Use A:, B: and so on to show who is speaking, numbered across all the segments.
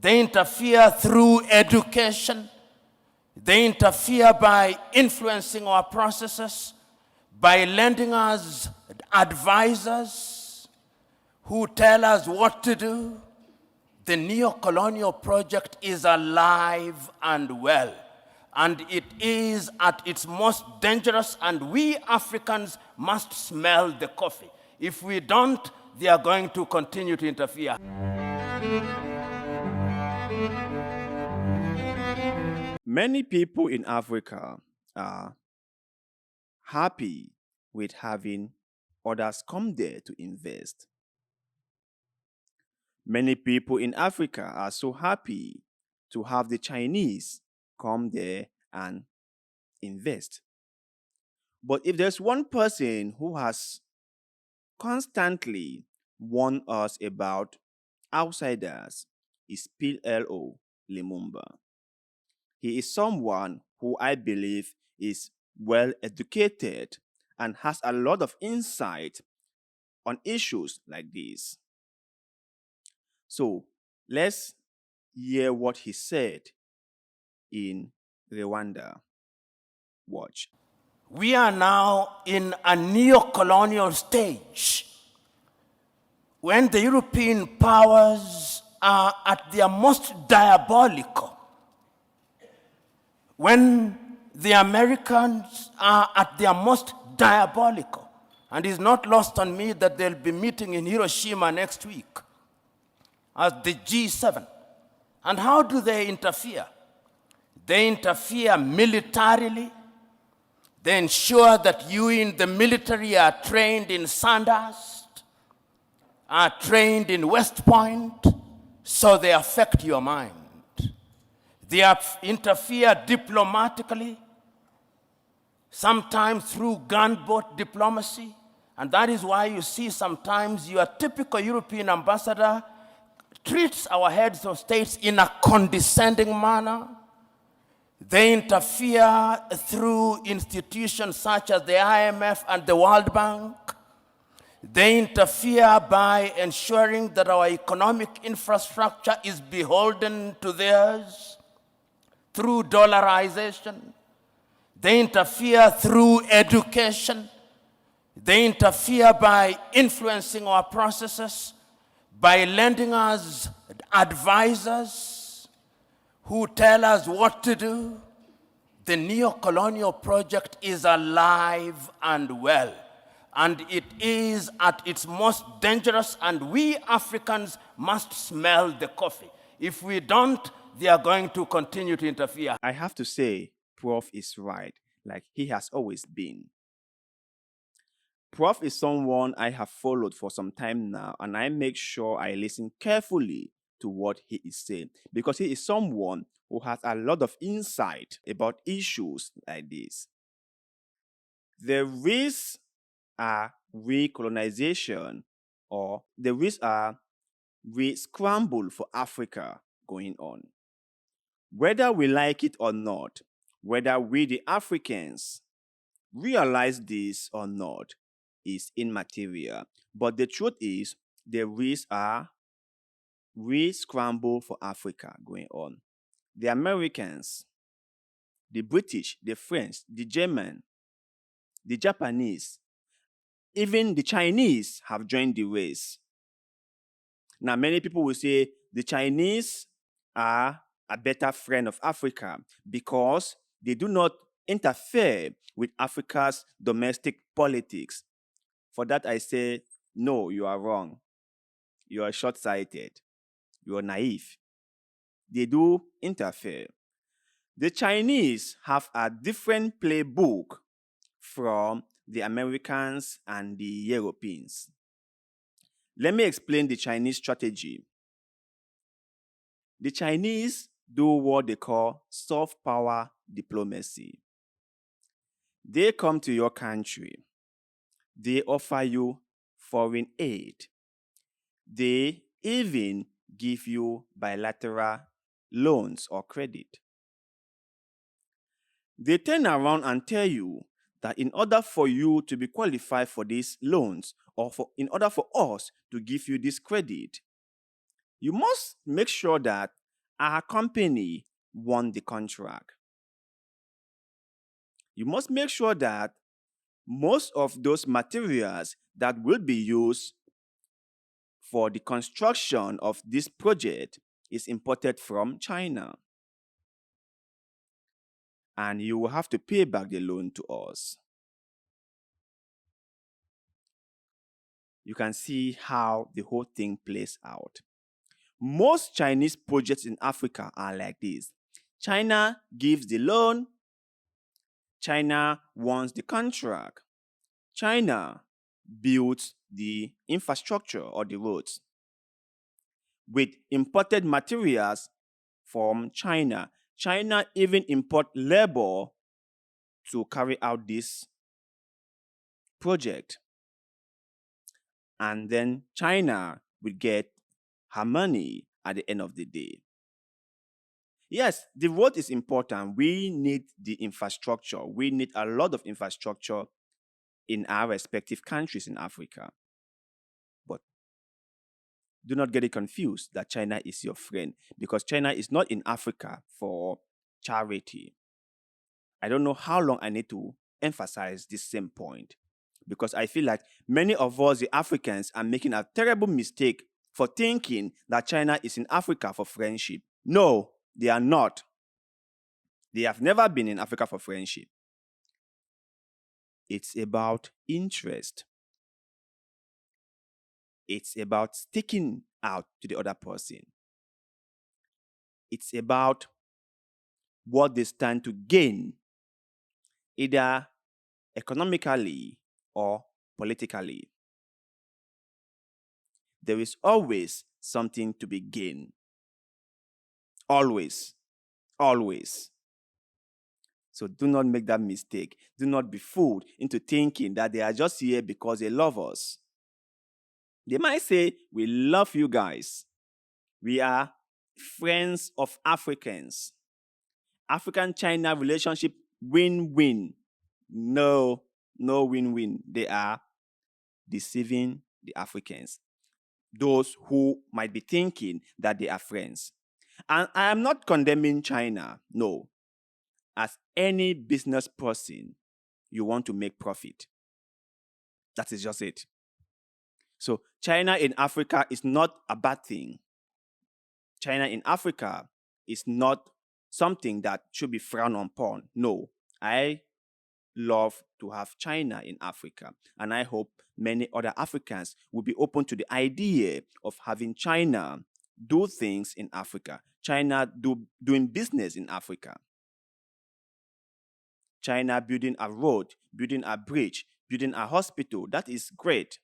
A: They interfere through education. They interfere by influencing our processes, by lending us advisors who tell us what to do. The neo-colonial project is alive and well, and it is at its most dangerous, and we Africans must smell the coffee. If we don't, they are going to continue to interfere.
B: Many people in Africa are happy with having others come there to invest. Many people in Africa are so happy to have the Chinese come there and invest. But if there's one person who has constantly warned us about outsiders, is PLO LUMUMBA. He is someone who I believe is well educated and has a lot of insight on issues like this. So let's hear what he said in Rwanda. Watch.
A: We are now in a neo-colonial stage when the European powers are at their most diabolical, when the Americans are at their most diabolical. And it's not lost on me that they'll be meeting in Hiroshima next week as the G7. And how do they interfere? They interfere militarily. They ensure that you in the military are trained in Sandhurst, are trained in West Point, so they affect your mind. They interfere diplomatically, sometimes through gunboat diplomacy, and that is why you see sometimes your typical European ambassador treats our heads of states in a condescending manner. They interfere through institutions such as the IMF and the World Bank. They interfere by ensuring that our economic infrastructure is beholden to theirs through dollarization. They interfere through education. They interfere by influencing our processes, by lending us advisors who tell us what to do. The neo-colonial project is alive and well, and it is at its most dangerous, and we Africans must smell the coffee. If we don't, they are going to continue to interfere.
B: I have to say, Prof is right, like he has always been. Prof is someone I have followed for some time now, and I make sure I listen carefully to what he is saying, because he is someone who has a lot of insight about issues like this. The risks are recolonization, or the risks are re-scramble for Africa going on. Whether we like it or not, whether we the Africans realize this or not, is immaterial. But the truth is, the risks are re-scramble for Africa going on. The Americans, the British, the French, the German, the Japanese, even the Chinese have joined the race. Now, many people will say the Chinese are a better friend of Africa because they do not interfere with Africa's domestic politics. For that, I say, no, you are wrong. You are short-sighted. You are naive. They do interfere. The Chinese have a different playbook from the Americans and the Europeans. Let me explain the Chinese strategy. The Chinese do what they call soft power diplomacy. They come to your country. They offer you foreign aid. They even give you bilateral loans or credit. They turn around and tell you that in order for you to be qualified for these loans, or in order for us to give you this credit, you must make sure that our company won the contract. You must make sure that most of those materials that will be used for the construction of this project is imported from China. And you will have to pay back the loan to us. You can see how the whole thing plays out. Most Chinese projects in Africa are like this. China gives the loan. China wants the contract. China builds the infrastructure or the roads with imported materials from China. China even import labor to carry out this project. And then China will get her money at the end of the day. Yes, the road is important. We need the infrastructure. We need a lot of infrastructure in our respective countries in Africa. But do not get it confused that China is your friend, because China is not in Africa for charity. I don't know how long I need to emphasize this same point, because I feel like many of us, the Africans, are making a terrible mistake for thinking that China is in Africa for friendship. No, they are not. They have never been in Africa for friendship. It's about interest. It's about sticking out to the other person. It's about what they stand to gain, either economically or politically. There is always something to be gained. Always. Always. So do not make that mistake. Do not be fooled into thinking that they are just here because they love us. They might say, we love you guys. We are friends of Africans. African-China relationship, win-win. No win-win. They are deceiving the Africans, those who might be thinking that they are friends. And I am not condemning China, no. As any business person, you want to make profit. That is just it. So China in Africa is not a bad thing. China in Africa is not something that should be frowned upon. No, I love to have China in Africa, and I hope many other Africans will be open to the idea of having China do things in Africa, China doing business in Africa. China building a road, building a bridge, building a hospital, that is great.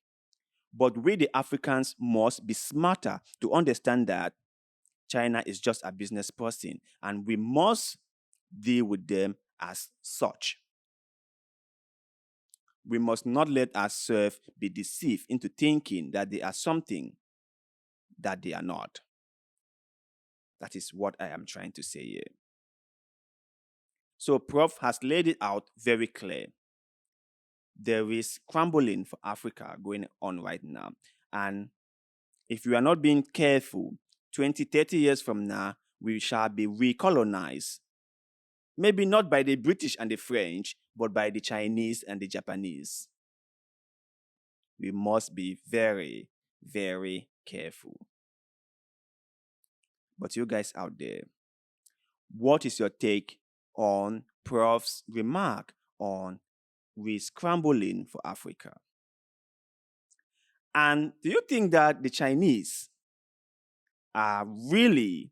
B: But we, the Africans, must be smarter to understand that China is just a business person, and we must deal with them as such. We must not let ourselves be deceived into thinking that they are something that they are not. That is what I am trying to say here. So Prof has laid it out very clear. There is scrambling for Africa going on right now. And if we are not being careful, 20, 30 years from now, we shall be recolonized. Maybe not by the British and the French, but by the Chinese and the Japanese. We must be very, very careful. But you guys out there, what is your take on Prof's remark on re-scrambling for Africa? And do you think that the Chinese are really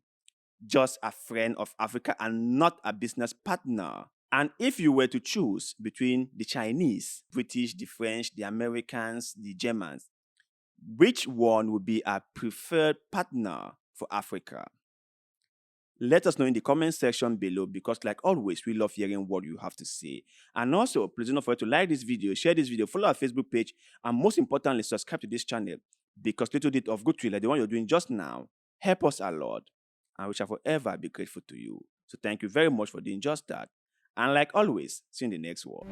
B: just a friend of Africa and not a business partner? And if you were to choose between the Chinese, British, the French, the Americans, the Germans, which one would be a preferred partner for Africa? Let us know in the comment section below, because like always, we love hearing what you have to say. And also, please don't forget to like this video, share this video, follow our Facebook page, and most importantly, subscribe to this channel, because little bit of good tree like the one you're doing just now help us a lot, and we shall forever be grateful to you. So thank you very much for doing just that. And like always, see you in the next one.